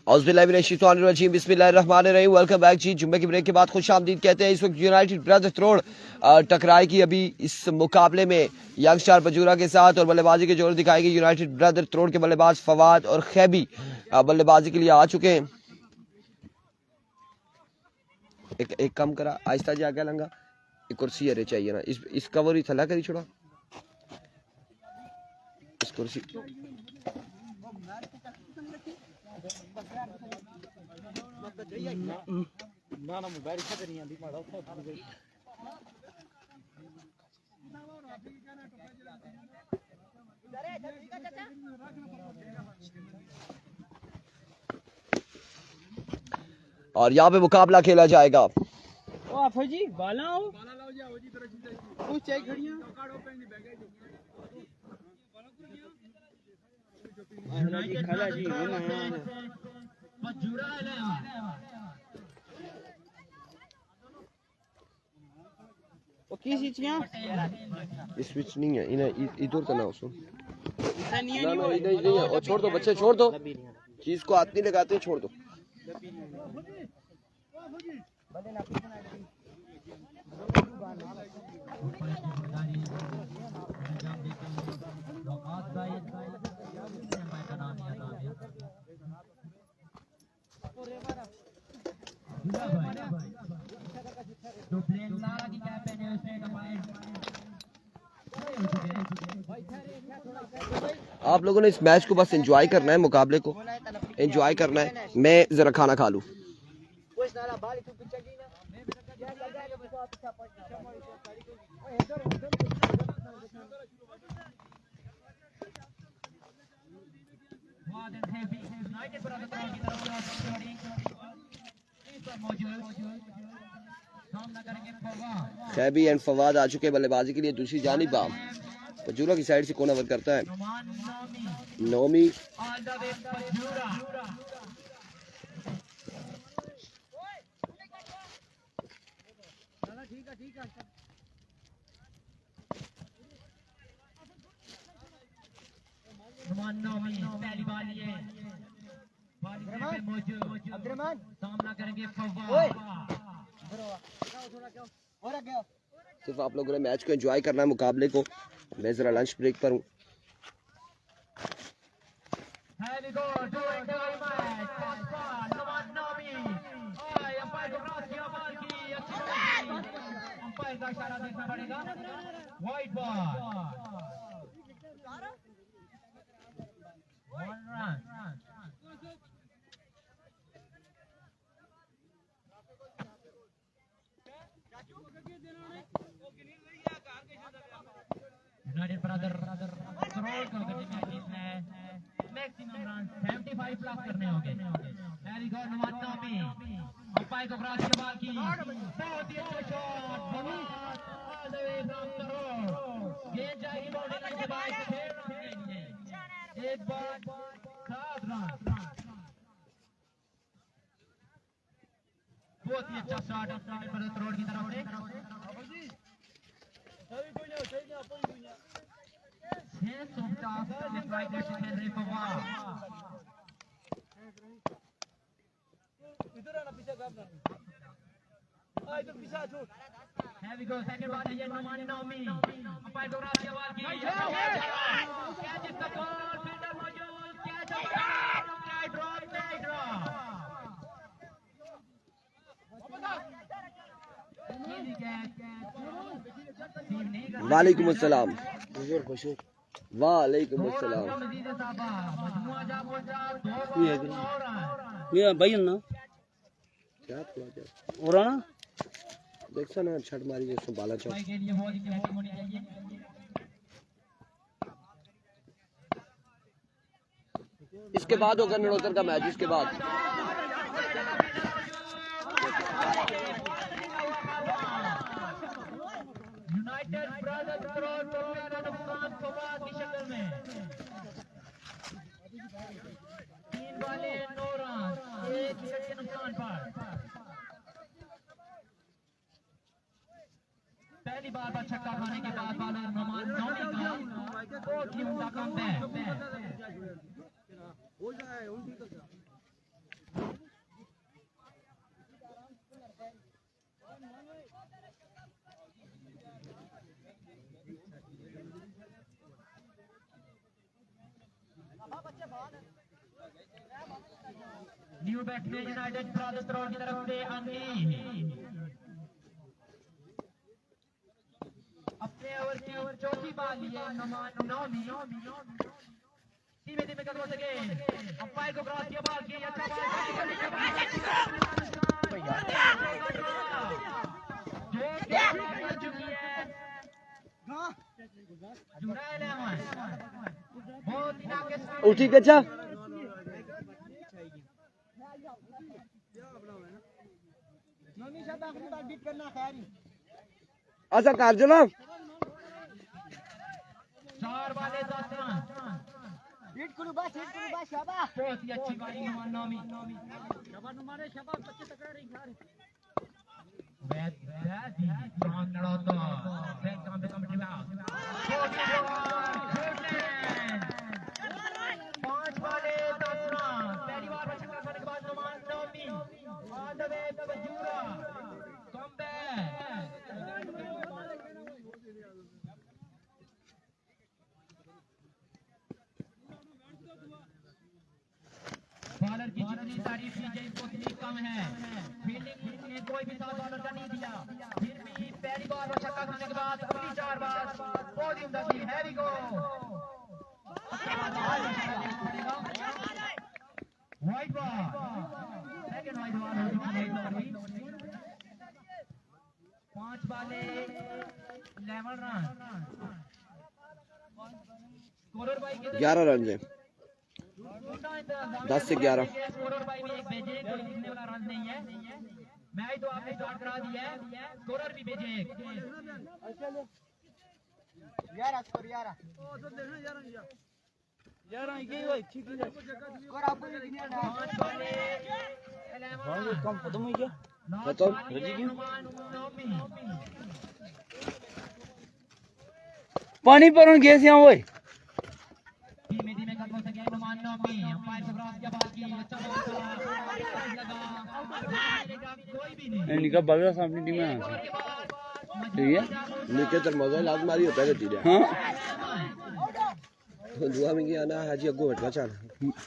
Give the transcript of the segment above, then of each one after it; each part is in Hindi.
औज़ुबिल्लाहिमिनश्शैतानिर्रजीम बिस्मिल्लाहिर्रहमानिर्रहीम। वेलकम बैक जी। जुम्मे की ब्रेक के बाद खुशामदीद कहते हैं। इस वक्त यूनाइटेड ब्रदर्स रोड टकराएगी अभी इस मुकाबले में यंग स्टार बजूरा के साथ, और बल्लेबाजी के जोर दिखाएगी यूनाइटेड ब्रदर्स रोड के बल्लेबाज फवाद और खैबी बल्लेबाजी के लिए आ चुके हैं। एक कम करा आहिस्ता जी आगे लंगा, एक कुर्सी अरे चाहिए ना, इस कवर ही थला करी छोड़ा इस कुर्सी। ना मोबाइल से नहीं आंदी माड़ा उठा और यहाँ पे मुकाबला खेला जाएगा। ओ आफो जी बाला आओ जी आओ जी तरह जी ओ चाय खड़ियां काड़ो पे नहीं बैगे जो बाला जी खाला जी बजूरा ले ओ किस चीज़ इस स्विच नहीं है, इन्हें इधर करना उसको। नहीं ना इधर नहीं है, और छोड़ दो बच्चे, छोड़ दो, चीज को हाथ नहीं लगाते, छोड़ दो। आप लोगों ने इस मैच को बस एंजॉय करना है, मुकाबले को एंजॉय करना है। मैं जरा खाना खा लूं। खैबी एंड फवाद आ चुके बल्लेबाजी के लिए। दूसरी जानिब बजूरा की साइड से कौन ओवर करता है? नोमी। पहली बाल ये सामना करेंगे फवाद। सिर्फ आप लोगों ने मैच को एंजॉय करना है, मुकाबले को। मैं जरा लंच ब्रेक पर हूँ। United brother करोड़ का मैच है, मैक्सिमम रन 75 प्लस करने होंगे। वेरी गुड नवादा में अंपायर को क्रॉस के बाल की बहुत ही अच्छा shot all the way from crore. गेंद जाएगी बाउंड्री लाइन के बाहर, खेल रहे एक बार 7 रन। बहुत ही अच्छा शॉट यूनाइटेड ब्रदर्स रोड की तरफ से। Hands on top, the right to Henry Pawar. Here we go, second ball again, Noman Nomi. Umpire को रात के बाद की catch is the ball, fielder मौजूद, catch up, tight draw. वालेकुम अस्सलाम। वालेकुम अस्सलाम। ये भाई ना क्या थोड़ा जा और ना देखसा ना छट मारी जैसे बाला चौक। इसके बाद होगा नड़ोतर का मैच। इसके बाद यूनाइटेड ब्रदर्स रोड का नुकसान फवाद की शक्ल में 3 वाले 9 रन, 1 विकेट के नुकसान पर। पहली बार पर छक्का खाने के बाद बॉलर नोमान नोमी का बहुत ही उम्दा comeback. New batsman United brothers road की तरफ से अन्नी अपने ओवर की चौथी बाल लिए नौमी धीमे धीमे कदमों से गेंद अंपायर को क्रॉस किया बॉल की अच्छा बॉल जो कर चुकी है जुरैल अहमद बहुत ही नाकिस उठी अच्छा अच्छा कर जो ना 4 बाले 10 रन बहुत ही अच्छी बारी नौमी पांच बाले 10 रन पहली बार में छक्का खाने के बाद नुमान नौमी ऑन द वे बजूरा कम बॉलर की जितनी तारीफ की जाए उतनी कम है फील्डिंग ने कोई भी साथ बॉलर का नहीं दिया फिर भी पहली बार में छक्का खाने के बाद अगली 4 बार बहुत ही उम्दा थी here we go wide ball second wide ball हो चुकी है 5 बाले 11 रन स्कोरर भाई 11 रन है 10 से 11 स्कोरर भाई भी एक भेजे कोई लिखने वाला रन नहीं है मैच तो आपने स्टार्ट करा दिया है स्कोरर भी भेजे 11 स्कोर 11 ये भाई ठीक है स्कोर आपको लिखनी है 5 बाले 11 कम खत्म हो गया बताओ पानी पर गैस यहाँ ओए धीमे धीमे कदमों से गेंद नुमान नौमी अंपायर को क्रॉस किया बॉल की अच्छा बॉल लगा कोई भी नहीं इनका बगला सामने टीम में सही है नीचे तर मजा लाग मारी होता है गति हाँ दुआ में गया ना हाजी अगो हटवा चल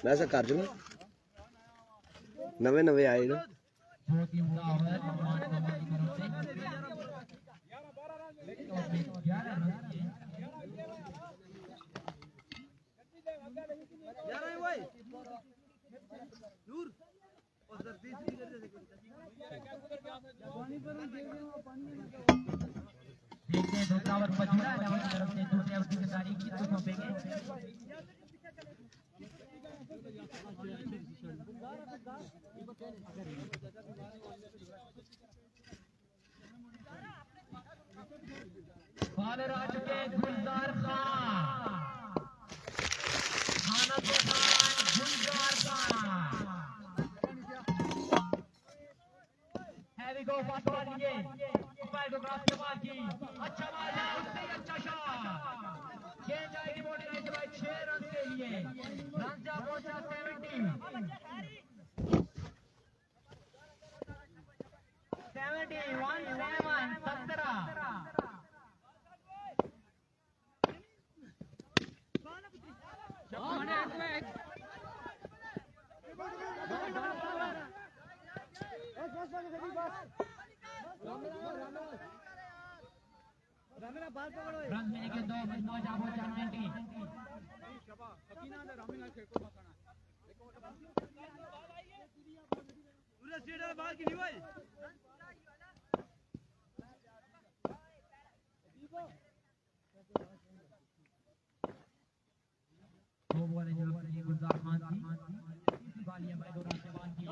मैं ऐसा कर दूंगा नवे नवे आए ना बहुत ही उम्दा ओवर नुमान नौमी की तरफ से 11 रन देखते हैं दूसरा ओवर बजूरा लेवल की तरफ से दूसरे ओवर की तारीख किसको सौंपेंगे बॉलर आ चुके हैं Gulzar Khan Gulzar Khan here we go fast ball लिए अंपायर को क्रॉस के बाद की अच्छा बॉल है उससे अच्छा शॉट गेंद जाएगी बॉडी लाइन के बाद 6 रन के लिए रन जा पहुंचा 17 रन मिलेंगे 2 मौज आपको जानने की दो बॉल जो गुलजार खान की बालियां भाई दो जवान की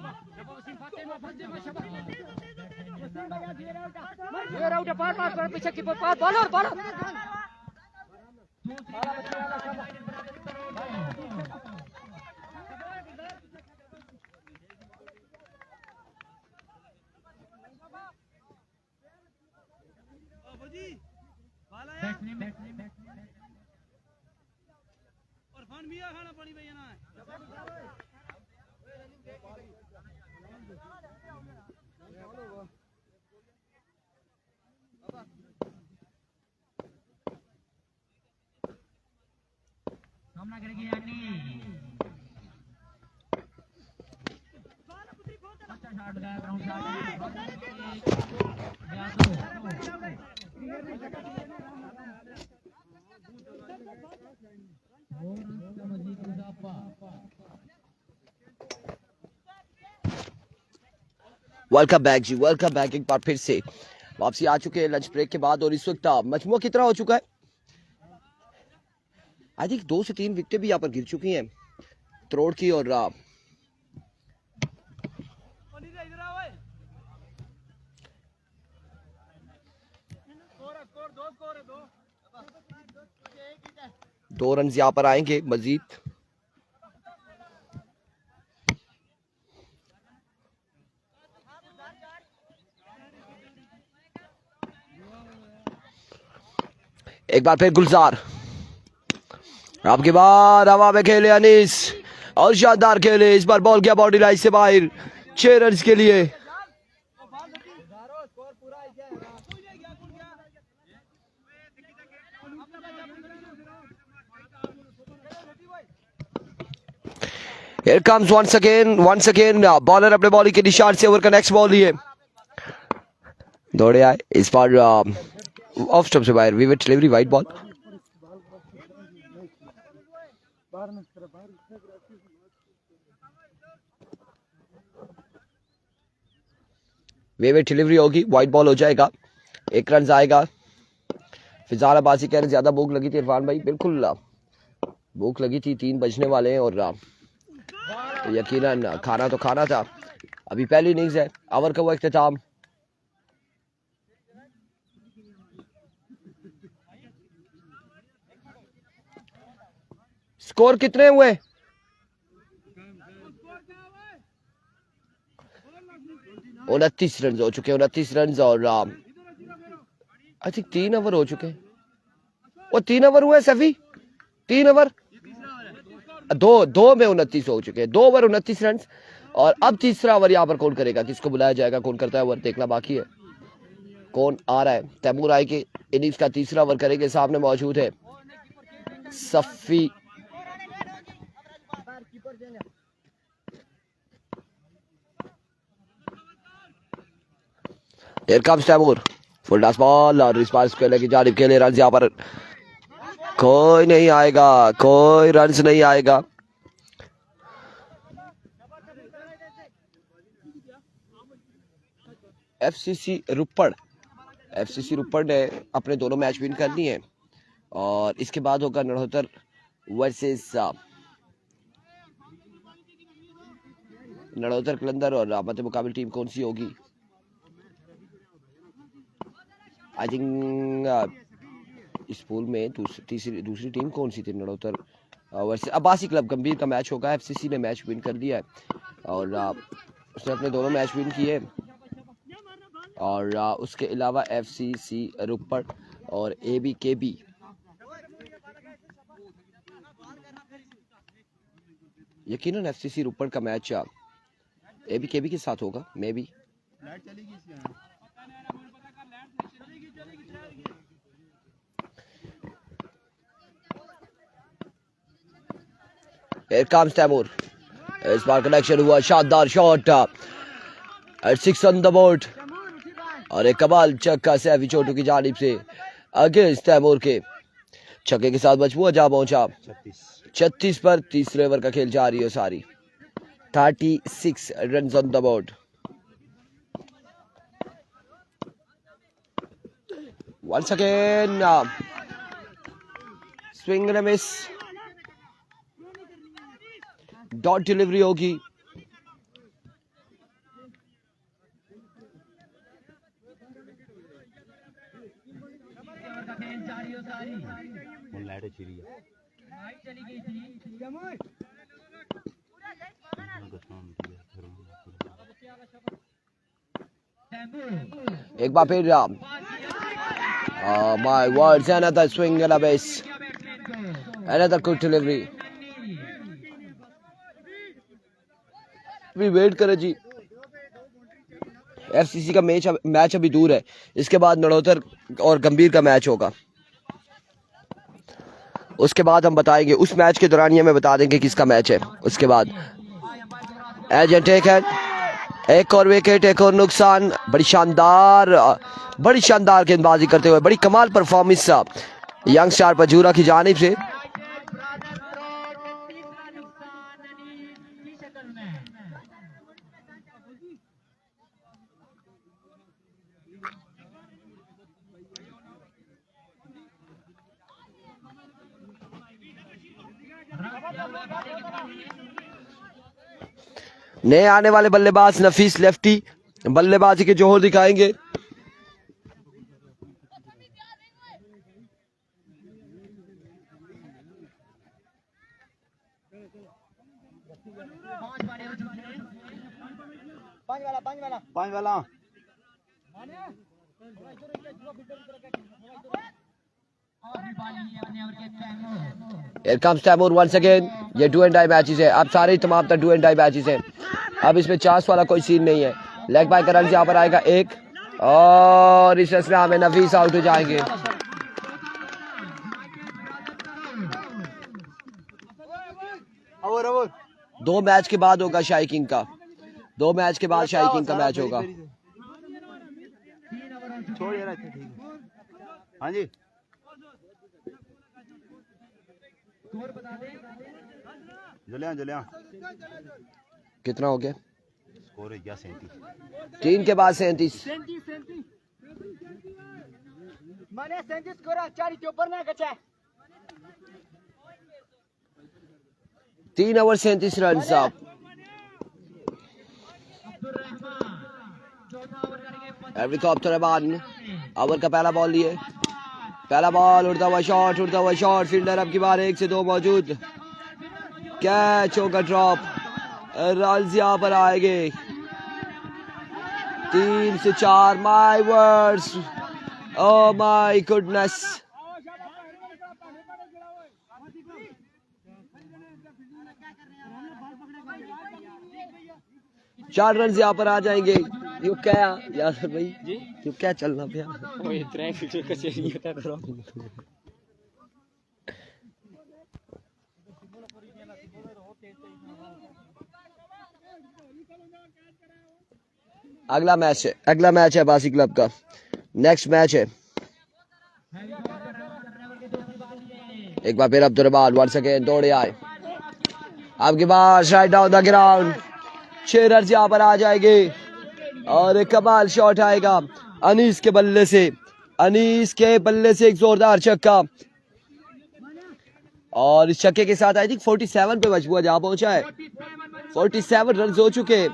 पीछे की बॉलर बॉलर और फन भी खाना पानी भैया ना सामना करेगी यानी शॉट गया ग्राउंड वेलकम बैक जी, वेलकम बैक। एक बार फिर से वापसी आ चुके हैं लंच ब्रेक के बाद और इस वक्त मजमुआ कितना हो चुका है? आई थिंक 2 से 3 विकेटें भी यहाँ पर गिर चुकी हैं त्रोड़ की। और दो रन यहाँ पर आएंगे मजीद। एक बार फिर गुलजार, आपके बाद हवा में खेले अनीस और शानदार खेले। इस बार बॉल किया बाउंड्री लाइन से बाहर 6 रन के लिए। Here comes once again bowler अपने बॉलिंग के निशान से ओवर का नेक्स्ट बॉल लिए दौड़े आए। इस बार ऑफ स्टंप से बाहर Wittet delivery wide ball. Wittet delivery होगी, वाइड बॉल हो जाएगा, 1 रन आएगा। फिजारा बाजी कह रहे ज्यादा भूख लगी थी इरफान भाई। बिल्कुल भूख लगी थी, 3 बजने वाले हैं और तो यकीनन खाना तो खाना था। अभी पहली इनिंग्स है, ओवर का वो इख्तिताम। स्कोर कितने हुए? 29 रन हो चुके हैं, 29 रन। और आई थिंक 3 ओवर हो चुके हैं। वो 3 ओवर हुए सभी, 3 ओवर, दो में 29 हो चुके हैं। 2 ओवर 29 रन। और अब तीसरा ओवर यहाँ पर कौन करेगा, किसको बुलाया जाएगा, कौन करता है ओवर, देखना बाकी है। कौन आ रहा है? तैमूर आई के इनिंग्स का तीसरा ओवर करेंगे। सामने मौजूद है Safi. Here comes Taimur, full toss ball और इस बार स्क्वायर की जानिब के लिए रन यहाँ पर कोई नहीं आएगा, कोई रन नहीं आएगा। एफसीसी रुपड़ ने अपने दोनों मैच विन कर लिए हैं और इसके बाद होगा नड़ोतर वर्सेस नड़ोतर कलंदर। और मध्य मुकाबले टीम कौन सी होगी? आई थिंक इस पूल में दूसरी टीम कौन सी थी? नड़ोतर वर्सेस अब्बासी क्लब गंभीर का मैच होगा। एफसीसी ने मैच विन कर लिया है और उसने अपने दोनों मैच विन किए। और उसके अलावा एफसीसी रुपड़ और एबीकेबी यकीनन एफसीसी रुपड़ का मैच एबीकेबी के साथ होगा maybe. Here comes Taimur, इस बार कनेक्शन हुआ, शानदार शॉट, 6 ऑन द बोर्ड और एक कमाल छक्का सैफी छोटू की जानिब से अगेंस्ट तैमूर के छक्के के साथ मजमुआ जा पहुंचा 36 पर। तीसरे ओवर का खेल जारी है सारी, 36 run on the board. Once again swing and miss, dot delivery होगी। एक बार फिर my words, another swing and a miss, another good delivery. Wait करें जी, एफसीसी का मैच अभी दूर है। इसके बाद नड़ोतर और गंभीर का मैच होगा, उसके बाद हम बताएंगे। उस मैच के दौरान ही हमें बता देंगे किसका मैच है। उसके बाद एज एंड टेक हैंड, एक और विकेट, एक और नुकसान। बड़ी शानदार गेंदबाजी करते हुए बड़ी कमाल परफॉर्मेंस यंग स्टार पजूरा की जानिब से। नए आने वाले बल्लेबाज नफीस लेफ्टी बल्लेबाजी के जोहर दिखाएंगे। पांच वाला Here comes Taimur once again। ये डू एंड डाई मैचेस है, अब सारे तमाम तर डू एंड डाई मैचेस हैं। अब इसमें चांस वाला कोई सीन नहीं है। लेग बाय का रन यहाँ पर आएगा एक, और इस रस्म में नफीस आउट हो जाएंगे। दो मैच के बाद होगा शाही किंग का, 2 मैच के बाद शाही किंग का मैच होगा। छोड़ यार, अच्छा ठीक है। हाँ जी, जुलिया कितना हो गया? स्कोर है 37। 3 के बाद 37। 3 ओवर 37 रन साहब। हेलीकॉप्टर रहमान ओवर का पहला बॉल लिए, पहला बॉल उड़ता हुआ शॉट, फील्डर अब की बार 1 से 2 मौजूद, कैच होगा ड्रॉप, रन यहाँ पर आएंगे 3 से 4। My words, oh my goodness. चार रन यहाँ पर आ जाएंगे। यू क्या यार भाई जी, यू क्या चलना पे अगला मैच है बासी क्लब का, नेक्स्ट मैच है। एक बार फिर अब्दुल वंस अगेन दौड़े आए, आपके पास right down the ground, 6 run यहाँ पर आ जाएंगे, और एक कमाल शॉट आएगा अनीस के बल्ले से, एक जोरदार छक्का, और इस छक्के के साथ आई थिंक 47 पे मजबूर जहां पहुंचा है। 47 रन हो चुके,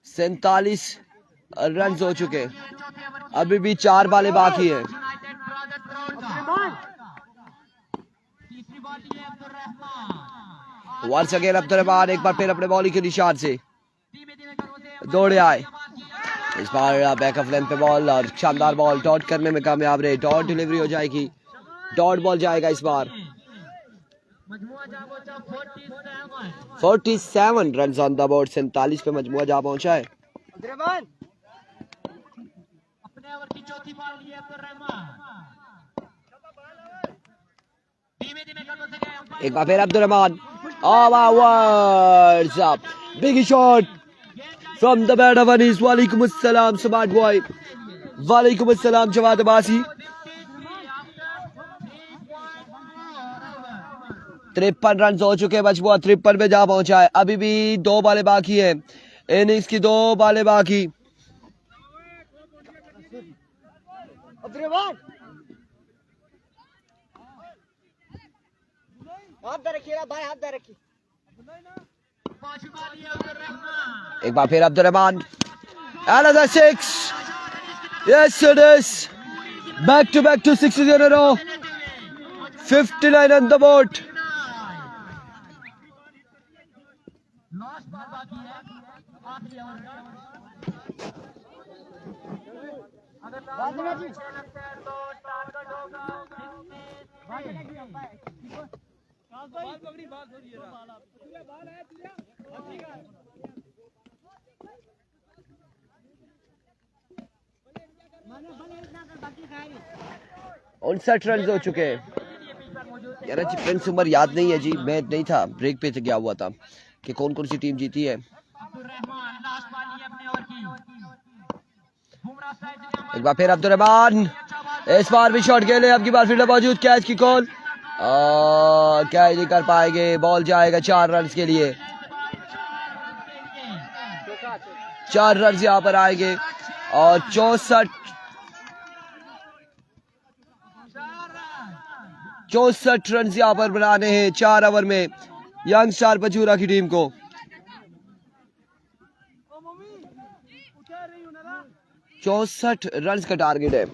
47 रन हो चुके, अभी भी 4 बालें बाकी है। वंस अगेन अब्दुल एक बार फिर अपने बॉलिंग के निशान से दौड़े आए, इस बार बैक ऑफ लेंथ पे बॉल, और शानदार बॉल डॉट करने में कामयाब रहे, डॉट डिलीवरी हो जाएगी, डॉट बॉल जाएगा इस बार। 47 रन ऑन द बोर्ड, 47 पे मजमुआ जा पहुंचा है। अपने ओवर की चौथी बॉल लिए अब्दुल रहमान, एक बार फिर Abdul Rahman, big shot from the bat of Anees. वालेकुम अस्सलाम स्मार्ट बॉय, वालेकुम अस्सलाम जवाद अब्बासी। 53 रन हो चुके, मजमुआ 53 पे जा पहुंचा है, अभी भी 2 बालें बाकी है, इनिंग्स की 2 बालें बाकी। एक बार फिर Abdul Rahman, another 6, yes it is, back to 6 in a row, 59 on the board। Last ball बाकी है, आखिरी ओवर अगर लगता है तो टारगेट होगा 59 रन हो चुके हैं। यार जी फ्रेंड्स उम्र याद नहीं है जी, मैं नहीं था, ब्रेक पे गया हुआ था कि कौन कौन सी टीम जीती है। एक बार फिर अब्दुर्रहमान, इस बार भी शॉट खेले, अब की बार फील्डर मौजूद, कैच की कॉल क्या नहीं कर पाएंगे, बॉल जाएगा 4 रन के लिए। 4 रन यहाँ पर आएंगे और 64 रन यहाँ पर बनाने हैं 4 ओवर में यंग स्टार पचूरा की टीम को। 64 रन का टारगेट है।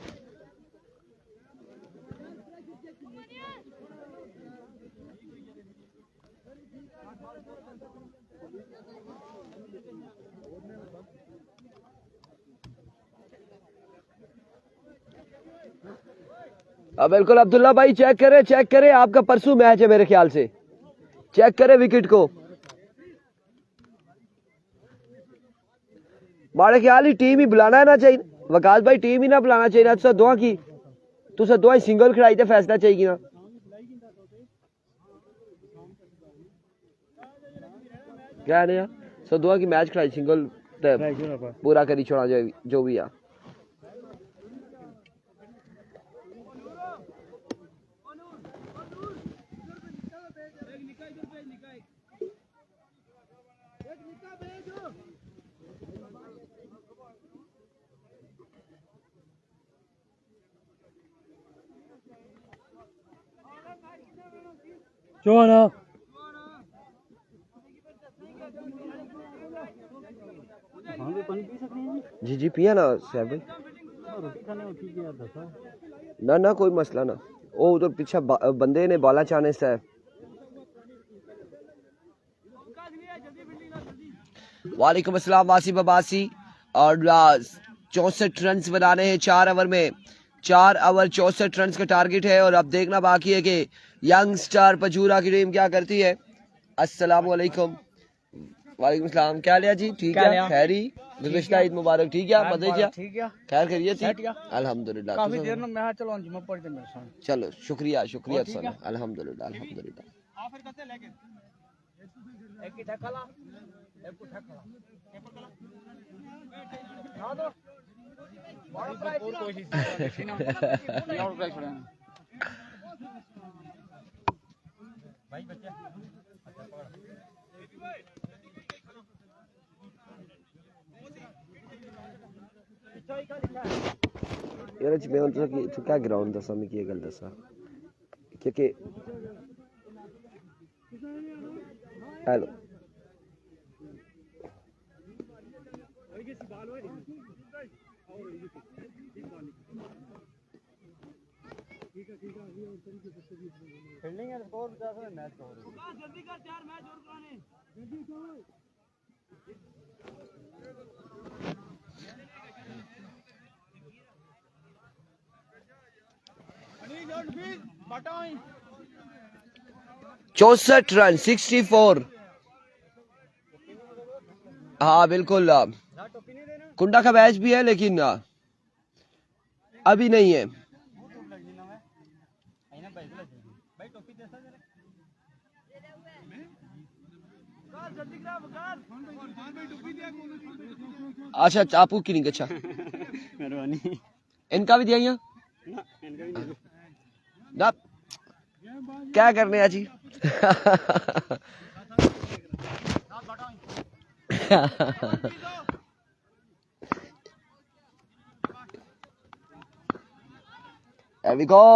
अब बिल्कुल अब्दुल्ला भाई चेक करें, आपका परसों मैच है मेरे ख्याल से, चेक करें विकेट को। मारे ख्याल ही टीम ही बुलाना है ना चाहिए, वकास भाई टीम ही ना बुलाना चाहिए ना, दुआ की तुसा दुआ सिंगल खिड़ाई ते फैसला चाहिए ना। क्या नहीं सो दुआ की मैच खिड़ाई सिंगल पूरा करी छोड़ा जो भी है। चौना जी पिया ना साहब भाई, ना कोई मसला ना, वो उधर पीछे बंदे ने बाला चाने से। वालेकुम अस्सलाम वासिफ अब्बासी, और 64 रन बनाने हैं 4 ओवर में, 4 ओवर 64 रन का टारगेट है। और अब देखना बाकी है कि यंग स्टार पचूरा की टीम क्या करती है। अस्सलाम वालेकुम। वालेकुम सलाम, क्या लिया जी? ठीक है, खैरी, गुज़िश्ता ईद मुबारक। ठीक है, बधाई, खैर खैरियत थी? अल्हम्दुलिल्लाह। काफी देर में मैं चलो अंजुम पढ़ के मेरे साथ। चलो शुक्रिया सर, अल्हम्दुलिल्लाह अल्हम्दुलिल्लाह। आखिर कैसे लेके एक ही ठकला एक को ठकला ना दो भरपूर कोशिश की ना और ब्रेक छोड़े भाई बच्चे। अच्छा पकड़ यार मैं उनसे कि क्या ग्राउंड दसा मैं की गल दसा क्योंकि हेलो फील्डिंग है स्कोर 50 है मैच का हो रहा है। जल्दी कर 4 मैच और कराने जल्दी कर। अनी डोंट फील बटाई 64 रन 64। हाँ बिल्कुल, कुंडा का मैच भी है लेकिन अभी नहीं है। अच्छा आपको की नहीं, अच्छा मेहरबानी। इनका भी दिया ना, क्या करने आज जी।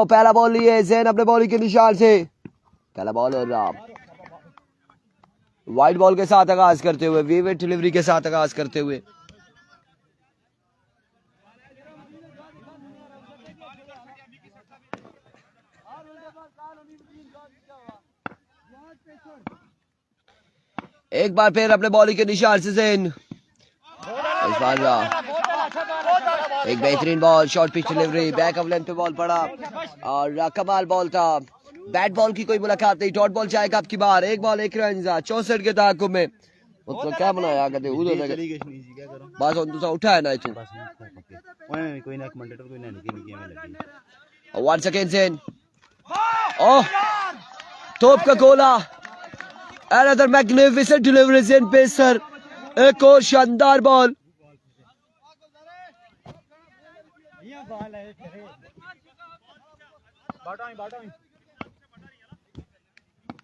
पहला बॉल लिए जैन अपने बॉलिंग के निशान से, पहला बॉल और वाइड बॉल के साथ आगाज करते हुए, विविड डिलीवरी के साथ आगाज करते हुए एक बार फिर अपने बॉलिंग के निशान से जैन, इस बार एक बेहतरीन ball, short pitch delivery, back of length पे बॉल पड़ा और कमाल बॉल था। बैट बॉल की कोई मुलाकात नहीं, डॉट बॉल जाएगा आपकी बार, एक बॉल एक रन 64 के ताकुब में। मतलब क्या बनाया कहते उधर बस दूसरा उठा है ना तू कोई ना कमेंटेटर कोई ना निकी निकी में लगी। once again Zain, oh तोप का गोला, another magnificent delivery in pacer, एक और शानदार बॉल।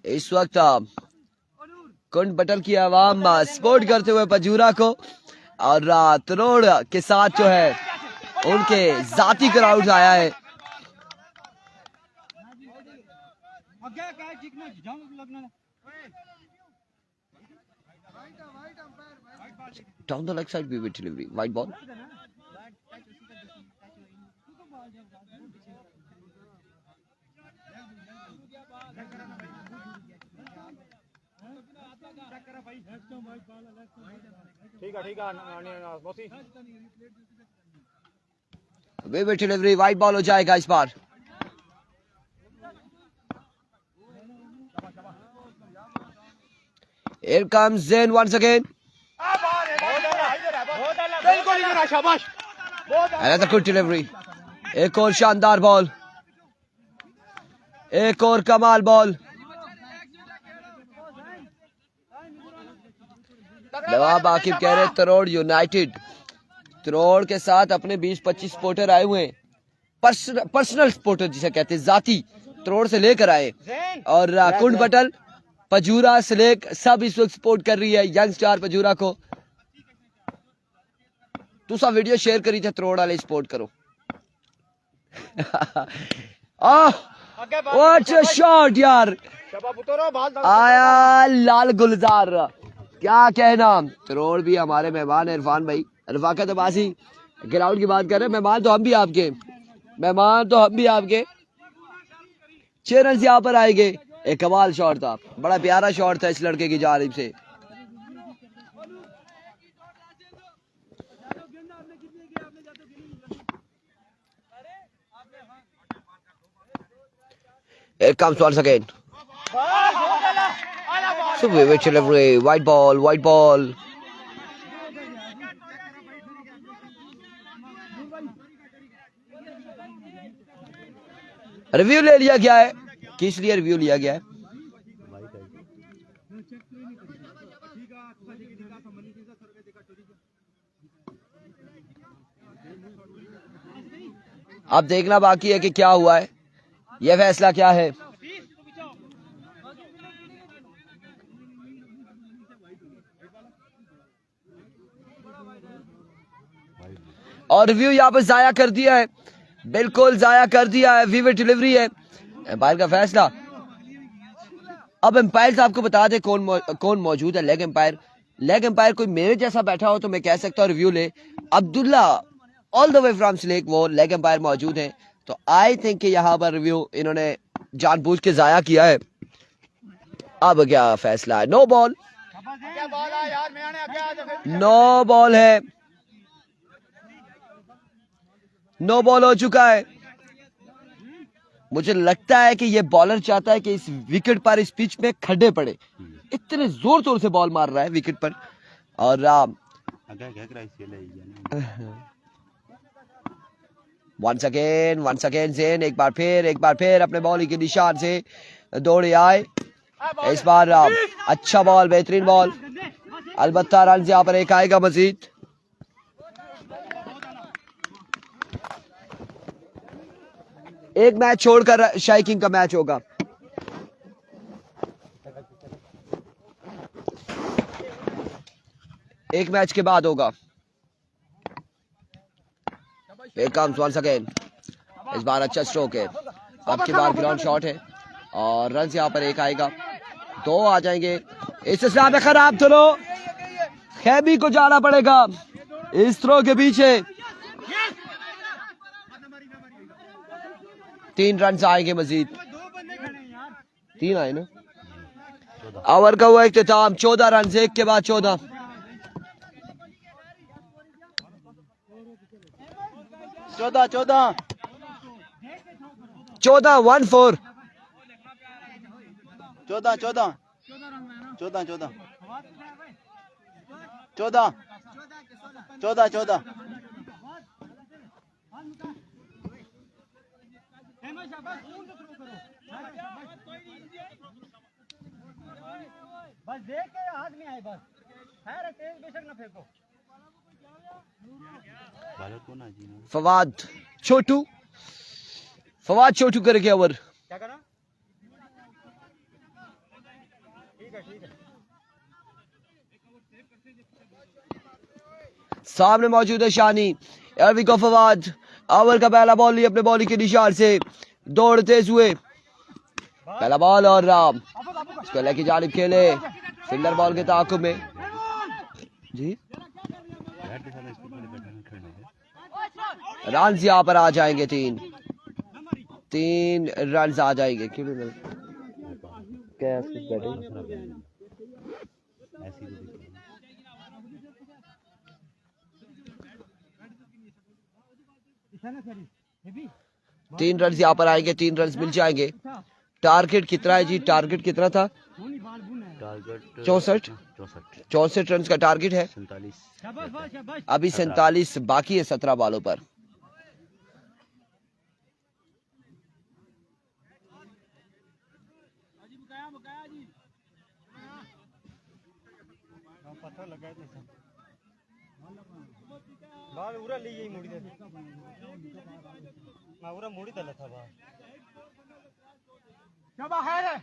इस वक्त कुंड बटल की आवाम सपोर्ट करते हुए पजूरा को, और तरोड़ के साथ जो है उनके जाती क्राउड आया है। Down the leg side, we will delivery. White ball. We will delivery. White ball हो जाएगा इस बार। Here comes Zain once again. Another good delivery. एक और शानदार बॉल, एक और कमाल बॉल। नवाब आकिब कह रहे तरोड़ यूनाइटेड, तरोड़ के साथ अपने 20-25 सपोर्टर आए हुए हैं, पर्सनल सपोर्टर जिसे कहते हैं, जाती तरोड़ से लेकर आए, और कुंड बटल पजूरा सिलेक सब इस वक्त सपोर्ट कर रही है यंग स्टार पजूरा को। तुसा वीडियो शेयर करी थे, तरोड़ वाले सपोर्ट करो। व्हाट अ शॉट यार, आया लाल गुलजार, क्या कहना। तरोड़ भी हमारे मेहमान है, इरफान भाई रफाकत अब्बासी ग्राउंड की बात कर रहे हैं। मेहमान तो हम भी आपके, मेहमान तो हम भी आपके। 6 रन यहाँ पर आएंगे। एक कमाल शॉट था, बड़ा प्यारा शॉट था इस लड़के की जानिब से। Here comes once again. So we will delivery. White ball, white ball. Review ले लिया गया है, किस लिए रिव्यू लिया गया है? अब देखना बाकी है कि क्या हुआ है, यह फैसला क्या है। और रिव्यू यहाँ पर जाया कर दिया है, बिल्कुल जाया कर दिया है। वीवर डिलीवरी है, एम्पायर का फैसला। अब एम्पायर साहब को बता दे कौन मौजूद है। लेग एम्पायर, लेग एम्पायर कोई मेरे जैसा बैठा हो तो मैं कह सकता हूँ रिव्यू ले। Abdullah all the way from सिलेक वो लेग एम्पायर मौजूद है, तो आई थिंक कि यहाँ पर रिव्यू इन्होंने जानबूझ के जाया किया है। अब क्या फैसला है? नो बॉल, नो बॉल है, नो बॉल हो चुका है। मुझे लगता है कि ये बॉलर चाहता है कि इस विकेट पर, इस पिच में खड्डे पड़े। इतने जोर जोर से बॉल मार रहा है विकेट पर। और वंस अगेन ज़ेन एक बार फिर अपने बॉलिंग के निशान से दौड़े आए। इस बार अच्छा बॉल, बेहतरीन बॉल, अलबत्ता रन यहाँ पर एक आएगा मजीद। एक मैच छोड़कर शाही किंग का मैच होगा। एक मैच के बाद होगा। वंस अगेन, इस बार अच्छा स्ट्रोक है, अब की बार ग्राउंड शॉट है और रन यहाँ पर एक आएगा, 2 आ जाएंगे। इस सिलसिला में खराब थ्रो, खैबी को जाना पड़ेगा इस थ्रो के पीछे। 3 रन आएंगे मजीद, 3 आए ना। ओवर का हुआ इख्तिताम, 14 रन, एक के बाद 14। 14 1-4 14 बस देख के हाथ में आए बस है तेज बेशक ना फेंको फवाद छोटू करके ओवर। क्या करना ठीक है सामने मौजूद है शानी। एरवी को फवाद ओवर का पहला बॉल लिया अपने बॉलिंग के निशान से दौड़ते हुए पहला बॉल और इसको लेके जानिब खेले फील्डर बॉल के ताकुब में जी रन यहाँ पर आ जाएंगे तीन रन आ जाएंगे। क्यों तीन रन यहाँ पर आएंगे, 3 रन मिल जाएंगे। टारगेट कितना है जी? टारगेट कितना था? 64 रन का टारगेट है। अभी 47 बाकी है 17 बॉलों पर। पत्थर लगाए थे बाल उरा ली यही मुड़ी दे मैं उरा मुड़ी दला था बाल क्या बाहर है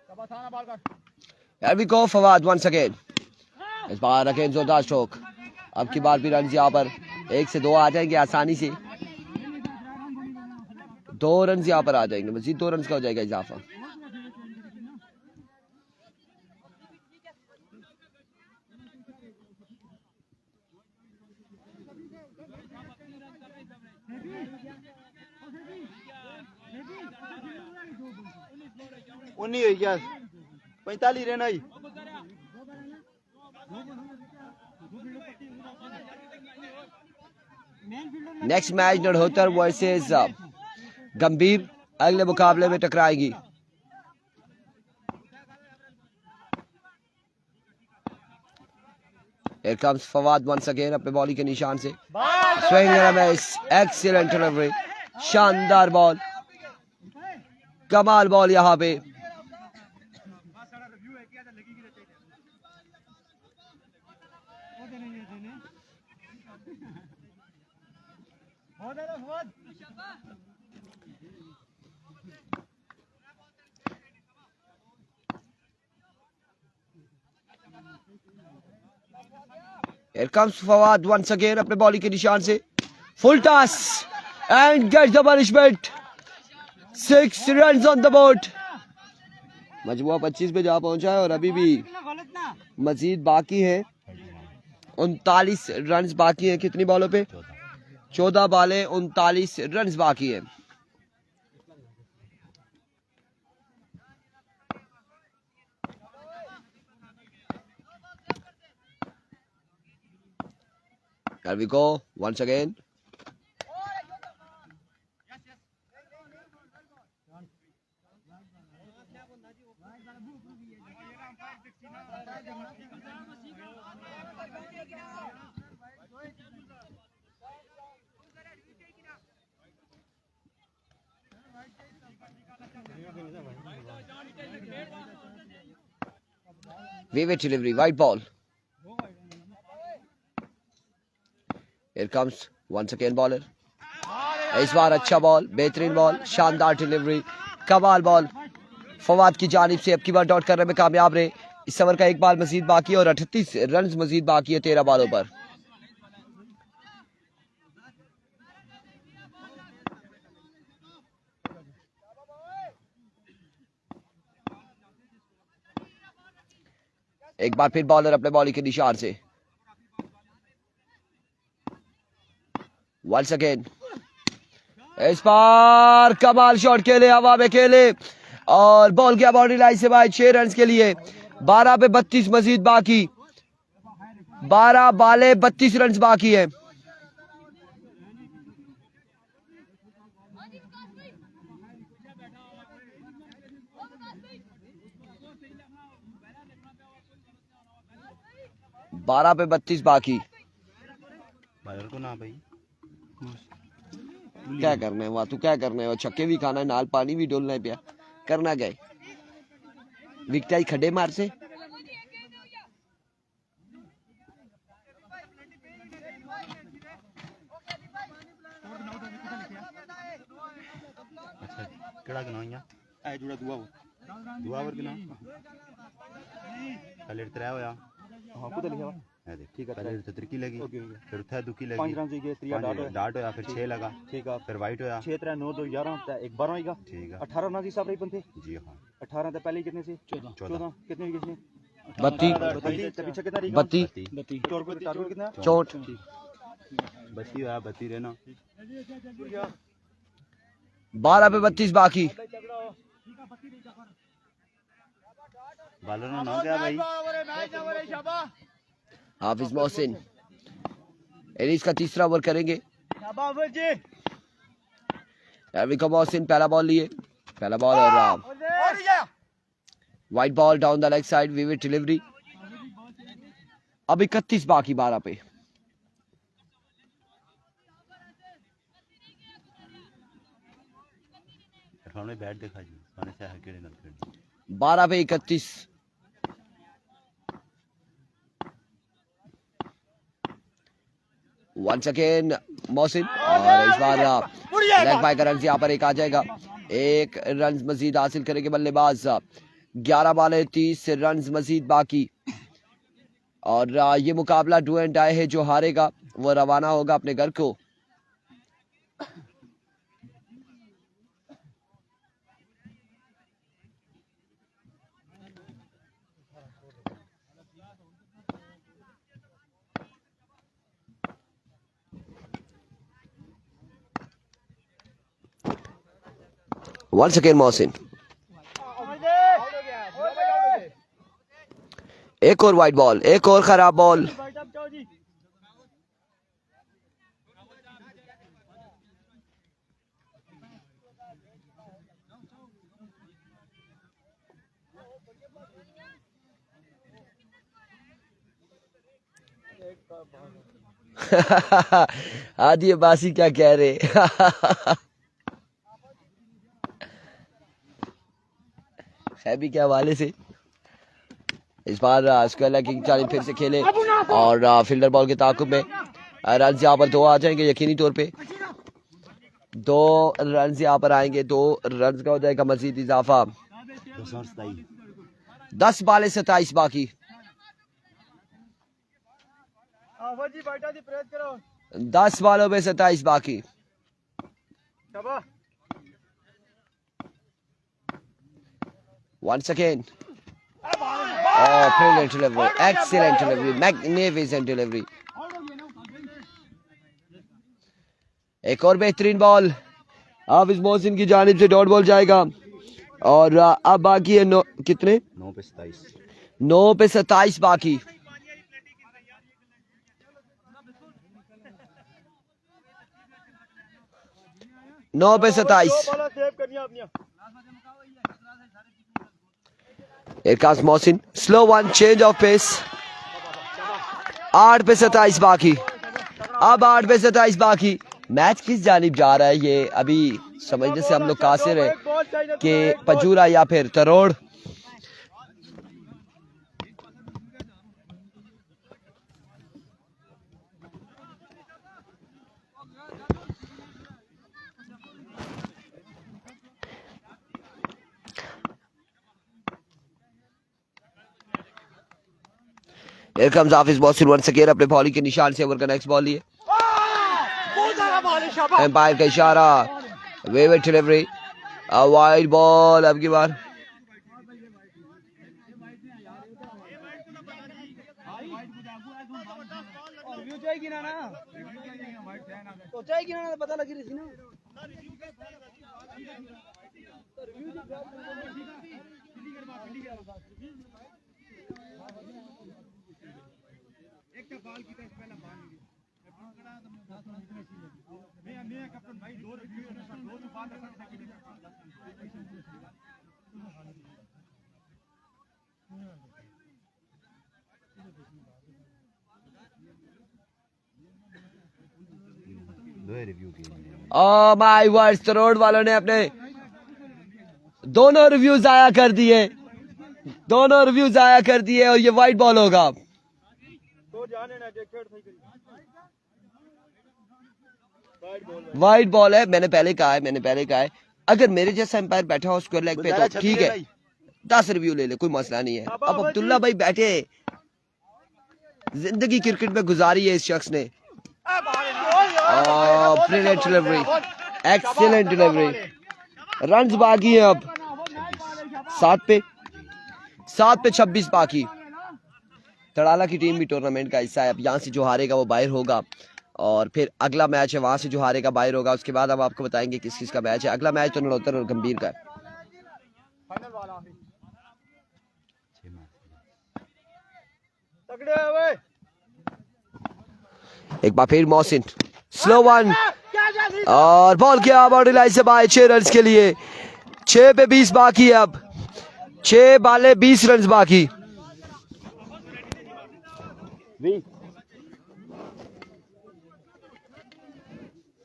कब थाना बाल का Here we go Fawad once again। इस बार अगेन जोरदार स्ट्रोक। अब की बार भी रन यहाँ पर 1 से 2 आ जाएंगे आसानी से। 2 रन यहाँ पर आ जाएंगे, मजीद 2 रन का हो जाएगा इजाफा। उन्नी हुई क्या 45 रन आई। नेक्स्ट मैच नड़होतर वर्सेस गंभीर अगले मुकाबले में टकराएगी। Here comes Fawad once again अपने बॉलिंग के निशान से swing and miss, excellent delivery, शानदार बॉल, कमाल बॉल यहाँ पे। Here comes Fawad once again अपने बॉलिंग के निशान से full toss and get the punishment. 6 run on the board. मजमुआ 25 पे जा पहुंचा है और अभी भी मजीद बाकी है। 39 रन बाकी है। कितनी बॉलों पे? 14 बॉलें, 39 रन बाकी है। Here we go once again। Vivid delivery, white ball। Here comes once again bowler। इस बार अच्छा बॉल, बेहतरीन बॉल, शानदार डिलीवरी, कमाल बॉल फवाद की जानिब से। अब की बार डॉट करने में कामयाब रहे। इस ओवर का एक बॉल मजीद बाकी है और 38 रन मजीद बाकी है 13 बॉलों पर। एक बार फिर बॉलर अपने बॉलिंग के निशान से वंस अगेन। इस बार कमाल शॉट खेले, हवा में खेले और बॉल गया बाउंड्री लाइन से बाहर 6 रन के लिए। 12 पे 32 मजीद बाकी, 12 बाले 32 रन बाकी है। 12 पे 32 बाकी। बाजार को ना भाई क्या करना है वहां, तू क्या करना है वो, छक्के भी खाना है नाल पानी भी डोलना है पिया, करना क्या है? विकटा ही खड्डे मार से। अच्छा केड़ा गनाइया ए जुड़ा दुआ वर गना कलर 3 होया। हां कुछ लिखा हुआ ए देख ठीक है कलर 3 लगी फिर उठा दुकी लगी 5 रन से गए 3 डाट होया फिर 6 लगा ठीक है फिर वाइट होया 6 3 9 2 11 ते 1 12 होएगा ठीक है 18 रन की हिसाब रही बनते जी हां 18 ते पहले कितने से 14 कितने विकेट से 32 ते पीछे कितना रही 32 चोर को टारगेट कितना 64 32 होया 32 रहना 12 पे 32 बाकी। बालर ना गया भाई हाफिज मोहसिन इनिंग्स का तीसरा ओवर करेंगे। एविका मोहसिन पहला बॉल लिए, पहला बॉल और white ball down the leg side, vivid delivery. अब 31 बाकी 12 पे। हमने बैट देखा जी मैंने से है केड़े नाल खेल 12 पे 31। वंस अगेन मोहसिन और इस बार लेग बाय का रन यहाँ पर एक आ जाएगा। एक रन मजीद हासिल करेंगे बल्लेबाज। 11 बॉलें 30 रन मजीद बाकी और ये मुकाबला डू एंड डाई है। जो हारेगा वो रवाना होगा अपने घर को। Once again मोहसिन, एक और वाइट बॉल, एक और खराब बॉल। आदि अब्बासी क्या कह रहे हैबी के हवाले से। इस बार स्क्वायर की चाली फिर से खेले और फील्डर बॉल के ताकुब में रन यहाँ पर 2 आ जाएंगे यकीनी तौर पे। 2 रन यहाँ पर आएंगे, 2 रन का हो जाएगा मजीद इजाफा। 10 बॉलें 27 बाकी। 10 बॉलों में 27 बाकी। Once again. Oh, brilliant delivery. Excellent delivery. Magnificent delivery. एक और बेहतरीन बॉल हाफिज मोहसिन की जानिब से डॉट बॉल जाएगा और अब बाकी है कितने 9 पे 27 9 पे 27 बाकी। नौ पे 27। इरकास Mohsin slow one change of pace. 8 पे 27 बाकी। अब 8 पे 27 बाकी। मैच किस जानिब जा रहा है ये अभी समझने से हम लोग कासिर है कि पजूरा या फिर तरोड़। Here comes Hafiz Mohsin once again अपने बॉलिंग के निशान से ओवर का नेक्स्ट बॉल लिए। एम्पायर का इशारा, वेवेट डिलीवरी, वाइड बॉल। अब की बार पता लगी रही ना ओह माय वर्ड्स, तरोड़ वालों ने अपने दोनों रिव्यूज आया कर दिए, और ये वाइट बॉल होगा। वाइट बॉल है, मैंने पहले कहा है अगर मेरे जैसा एम्पायर बैठा हो स्क्वायर लेग पे तो ठीक है, 10 रिव्यू ले ले, कोई मसला नहीं है। अब अब्दुल्ला भाई बैठे, जिंदगी क्रिकेट में गुजारी है इस शख्स ने। Brilliant delivery, excellent delivery. Runs बाकी है अब 7 पे 26 बाकी। तड़ाला की टीम भी टूर्नामेंट का हिस्सा है। अब यहाँ से जो हारेगा वो बाहर होगा, और फिर अगला मैच है वहां से जो हारेगा बाहर होगा। उसके बाद अब आपको बताएंगे किस किस का मैच है। अगला मैच तो नड़ोतर और गंभीर का है। एक बार फिर मोहसिन, स्लो वन, और बॉल किया बाउंड्री लाइन से बाहर 6 रन के लिए। 6 पे 20 बाकी है। अब 6 बाले 20 रन बाकी।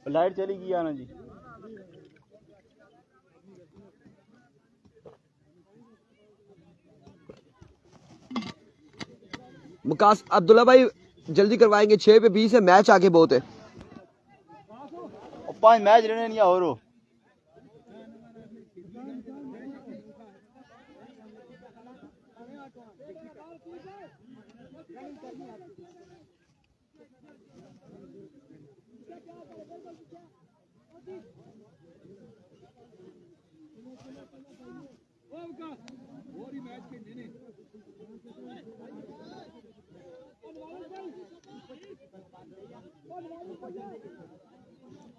लाइट चली गई आना जी। मुकास अब्दुल्ला भाई जल्दी करवाएंगे, 6 पे 20 है, मैच आगे बहुत है। 5 मैच रहने नहीं हो रो।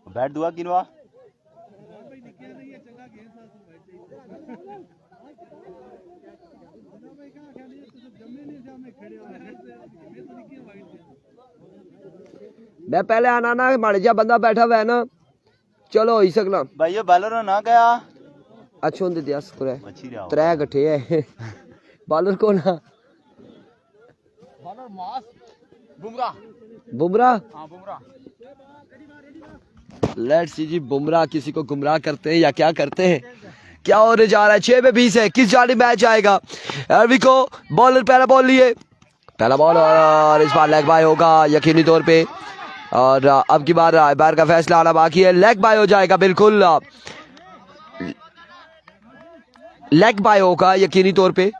बैट दुआ किनवा मैं पहले आना ना, माड़े जा बंदा बैठा हुआ है ना, चलो हो ही सकना भाई ये बॉलर ना गया। अच्छा होंदे दिया स्कोर है 3 गठे है। बॉलर को ना बॉलर मास बुमराह। हां बुमराह। लेट्स सी जी, बुमराह किसी को गुमराह करते हैं या क्या करते हैं, क्या होने जा रहा है। 6 पे 20 है, किस जाने मैच आएगा। एरवी को बॉलर पहला बॉल लिए, पहला बॉल, और इस बार लेग बाय होगा यकीनी तौर पे। और अब की बार बार का फैसला आना बाकी है। लेग बाय हो जाएगा, बिल्कुल लेग बाय होगा यकीनी तौर पे।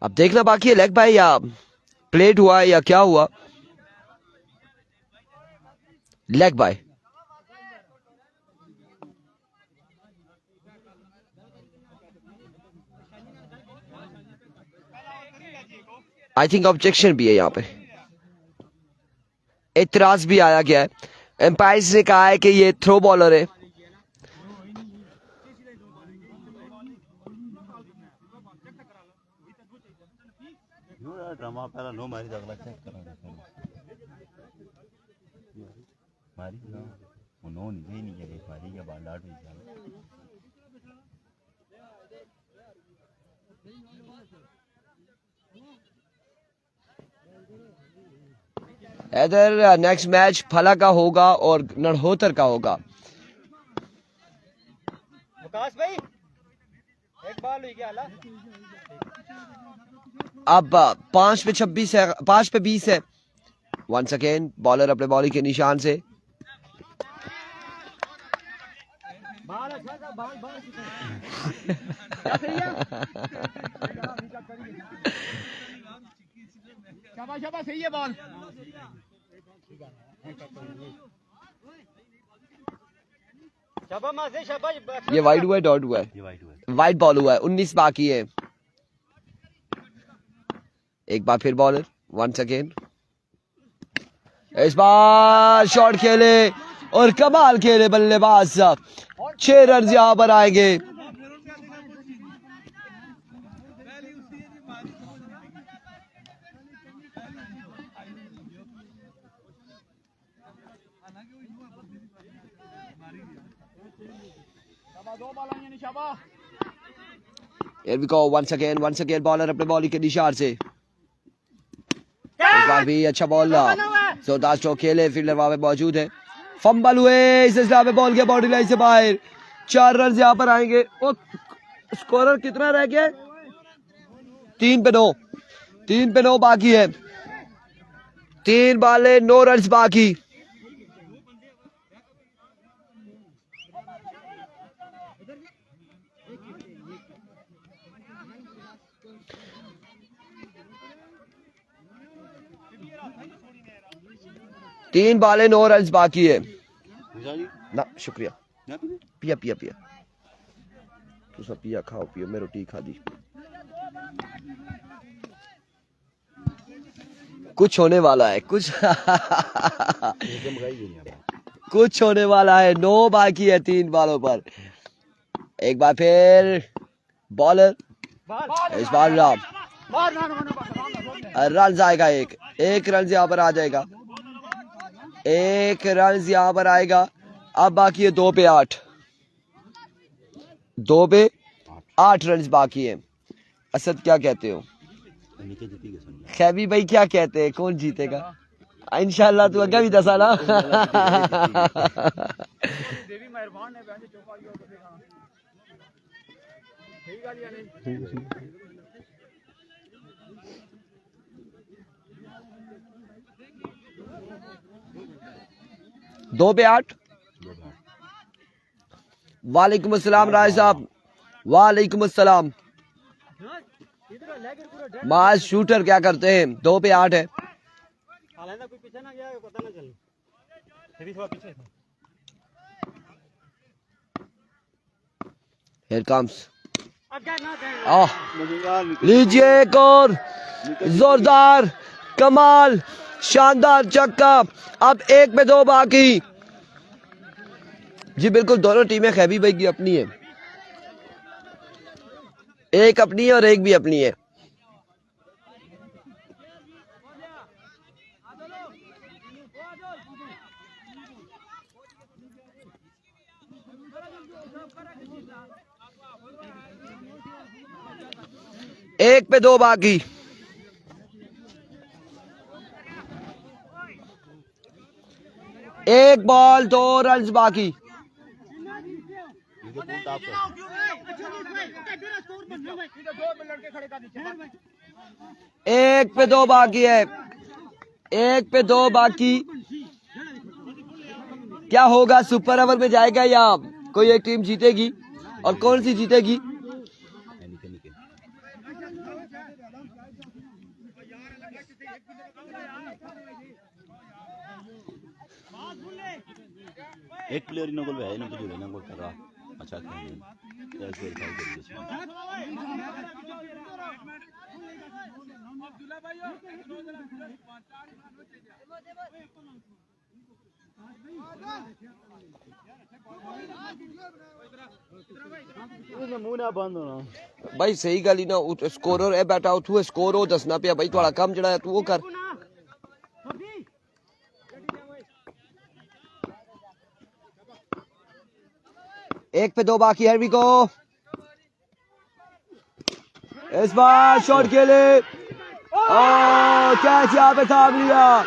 अब देखना बाकी है लेग बाय या प्लेट हुआ या क्या हुआ। Leg bye, I think objection भी है यहाँ पे, एतराज भी आया गया है। एम्पायर्स ने कहा है कि ये थ्रो बॉलर है। ड्रामा पहला नो मारी अगला चेक करा मारी ना नो नहीं है मारी या बाल लाट हुई इधर नेक्स्ट मैच फला का होगा और नड़होतर का होगा। विकास भाई एक बॉल हुई क्या ला? अब 5 पे 26 है, 5 पे 20 है। वंस अगेन बॉलर अपने बॉलिंग के निशान से। शाबाश सही है बॉल। ये वाइड हुआ है, डॉट हुआ है, वाइड बॉल हुआ है। 19 बाकी है। एक बार फिर बॉलर वंस अगेन, इस बार शॉट खेले और कमाल खेले बल्लेबाज। 6 रन यहां पर आएंगे। Here we go once again bowler अपने बॉलिंग के निशान से इस बार भी अच्छा बॉल जोरदार स्ट्रोक खेले, फील्डर वहां पे मौजूद है, फंबल हुए, इस सिलसिले में बॉल गया बाउंड्री लाइन से बाहर, 4 रन यहाँ पर आएंगे और स्कोरर कितना रह गया? 3 पे 9 बाकी है, 3 बाले 9 रन बाकी। तीन बाले 9 रन बाकी है ना। शुक्रिया, पिया पिया पिया तू सब पिया, खाओ पियो, मैं रोटी खा दी। कुछ होने वाला है, कुछ कुछ होने वाला है। 9 बाकी है 3 बालों पर। एक बार फिर बॉलर, इस बार रन आएगा, एक रन यहाँ पर आ जाएगा, 1 रन यहाँ पर आएगा। अब बाकी है 2 पे 8, 2 पे 8 रन बाकी है। असद क्या कहते हो? खैबी भाई क्या कहते हैं, कौन जीतेगा? इंशाल्लाह तू अगर भी दसा ना। दो पे 8। वालेकुम अस्सलाम राय साहब, वालेकुम अस्सलाम। मास शूटर क्या करते हैं? 2 पे 8 है। Here comes। लीजिए एक और जोरदार कमाल शानदार छक्का। अब 1 पे 2 बाकी। जी बिल्कुल, दोनों टीमें खैबी भाई की अपनी है, एक अपनी है और एक भी अपनी है। एक पे 2 बाकी। एक बॉल 2 रन बाकी। एक पे 2 बाकी है, 1 पे 2 बाकी। क्या होगा? सुपर ओवर में जाएगा या कोई एक टीम जीतेगी? और कौन सी जीतेगी? एक प्लेयर इन गोल है ना, तो जो ना गोल कर रहा अच्छा खेल है, ऐसे दिखाई दे रही मुंह ना बंद होना भाई। सही गल ही ना, स्कोरर है बैठा तू स्कोर हो दसना पिया भाई, थोड़ा कम जड़ा है तू वो कर। एक पे 2 बाकी। है को इस बार शॉट खेले, कैच यहाँ पे थाम लिया,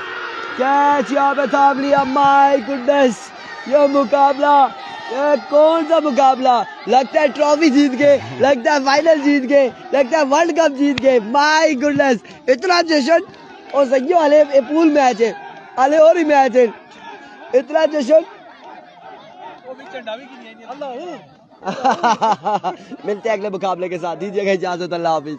कैच यहाँ पे थाम लिया। माय गुडनेस, ये मुकाबला, ये कौन सा मुकाबला? लगता है ट्रॉफी जीत गए, लगता है फाइनल जीत गए, लगता है वर्ल्ड कप जीत गए। माय गुडनेस, इतना जश्न। और सही वाले पूल मैच है, आले और ही मैच है, इतना जश्न। मिलते हैं अगले मुकाबले के साथ, दीजिएगा इजाजत, अल्लाह हाफिज।